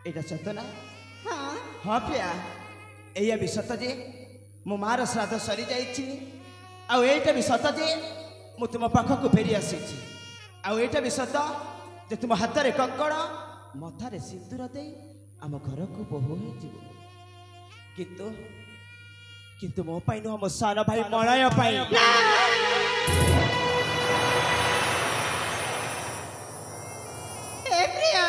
एटा सत ना? हाँ हाँ प्रिया एया भी सत जे मो मार श्राद्ध सरी जाइछि आउ एटा भी सत जे मु तुम पाखक फेरी आसीछि आउ एटा भी सत जे तुम हाथ रे कंकड़ मथारे सिंदूर दे आम घर को बहु हो जीव किंतु किंतु मो पाई न मो सान भाई मलय पाई ए प्रिया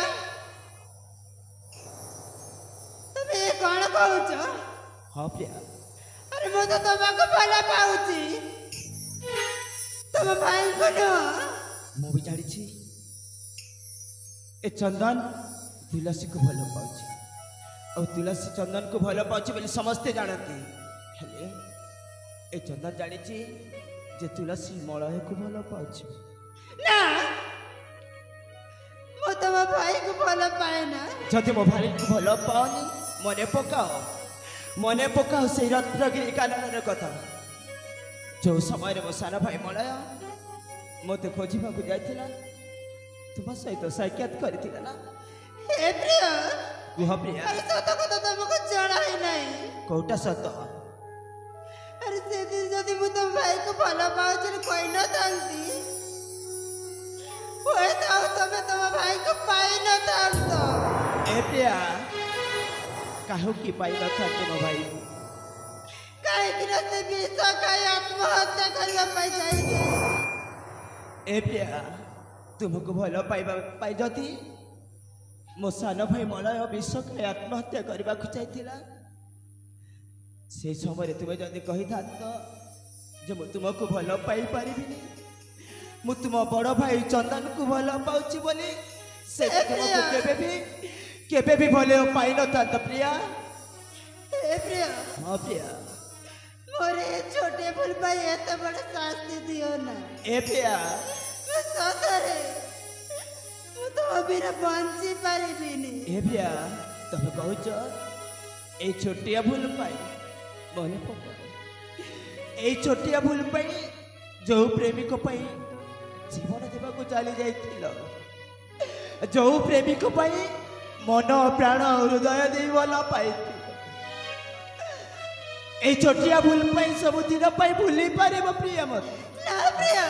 तुम ये कौन कहूच? हाँ प्रिया अरे मु तो तुमको भला पाऊची तुम भाई को न मु भी जानी ए चंदन तुलसी को भल पाऊँ और तुलसी चंदन को भल पाऊँ बोली समस्ते जानती हेले ए चंदन जानी जे तुलसी मलय को भल पाऊँ ना मु तुम भाई को भला पाए ना जदि मो भाई को भल पाओनी मने पकाओ से रत्नगिरी कानन कथा जो समय मो सारा भाई मलय मत खोजा जाइला तुम सहित साक्षात करथिला ना? हे प्रिया कुह प्रिया अरे सत कथा तुमको जଣା ही नहीं कोटा सत अरे से दिन जदि मु तुम भाई को भला पाऊची कोई न जानती वो तो तुम्हें तुम भाई को पाई न जानतो ए प्रिया काहू की पाई न था तुम भाई काहे कि से विष खाई आत्महत्या करवा पाई जाइए ए प्रिया तुमको भल पाइबा पाई जति मो सान भाई मलय विष खाई आत्महत्या करने को चाहिए से समय तुम्हें जदि कही था जो मु तुमको भल पाई पारि मु तुम बड़ भाई चंदन को भल पाऊँ बोली से तुमको केबे भी भले पाई न था प्रिया ए प्रिया हाँ प्रिया मोरे छोटे भूल भाई एत बड़ शास्ति दियो ना ए प्रिया मैं सतरे मु तो बिना बंची पारिबिनी ए प्रिया तुम कहूच ए छोटिया भूल पाई मन पक ए छोटिया भूल पाई जो प्रेमिक पाई जीवन देवा को चली जाइथिल जो प्रेमिक पाई मन प्राण हृदय दे भल पाई ए छोटिया भूल पाई सब दिन पाई भूली पारे प्रिया मत ना प्रिया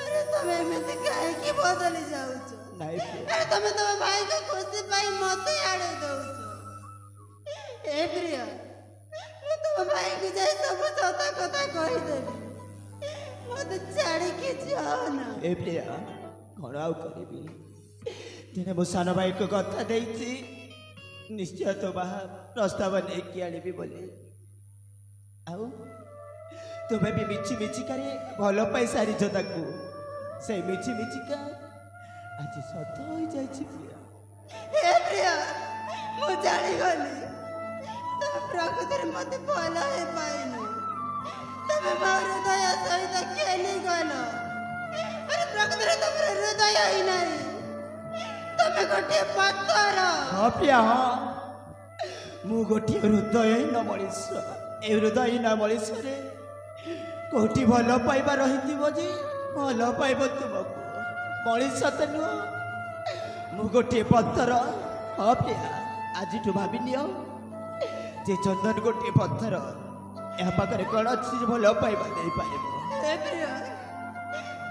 अरे तुम्हें एमती काहे की बदली जाउछ नहीं प्रिया अरे तुम्हें तुम भाई को खुशी पाई मते आड़े दउछ ए प्रिया मैं तुम भाई को जाई सब सत कथा कहि देबी मते छाड़ी के जाओ ना ए प्रिया कौन आउ करी तेने मो सान भाई को कथा देती निश्चय तो बाहर प्रस्ताव नहीं आनी बोले आउ तुम्हें भी मिची मिची करे भल पाई सारी से मिची मिचिका आज सत हो जाए प्रिया हे प्रिया मु जानी गली तुम प्रकृति मते भला हे पाइनु तुम मोर हृदय सहित खेली गलो अरे प्रकृति तुम हृदय ही नहीं तुम गोटे पत्थर हाँ प्रिया हाँ मु गोटे हृदय न मनीष ए हृदय न मनीष रे कोटी भल पाइबा रही जी भल पाइब तुमको मनीष तो नुह मु गोटे पत्थर हाँ प्रिया आज भावी नियो जे चंदन गोटे पत्थर या पाखे कौन अच्छी भल पाइबा नहीं पार हे प्रिया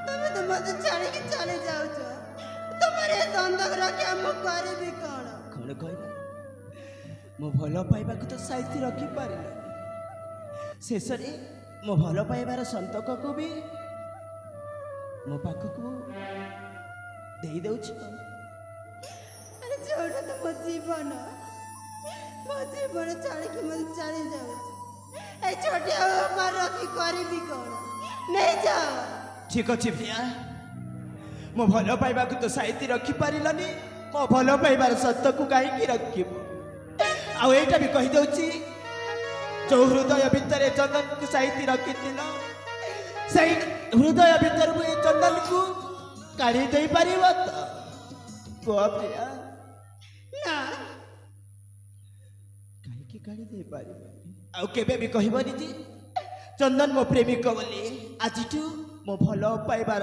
तुम तो मत छाड़ी के चले जाउछ तुम्हारे संदक रखे हम करबी कौन कौन कहना मो भल पाइबा को तो साइति रखी पारे शेष मो भल पाइबार संतक को भी मो पाखक दे दउछ अरे जोड़ा तो मो जीवन छाड़ी के मत चली जाउछ ए छोटे पर रखी करबी कौन नहीं जाओ ठीक अच्छे प्रिया मो भल पाइबा को तो साइति रखी पारिलनी मो भल पाइबार सत्य को कहीं रखिब आईटा भी कही दउची जो हृदय भितर चंदन को साइति रखी से हृदय भितर चंदन को काढ़ी दे पार तो प्रिया ना कहीं काढ़ी दे पार आउ केबे भी कहबनी जी चंदन मो प्रेमिक बोली आज मो भल पाइबार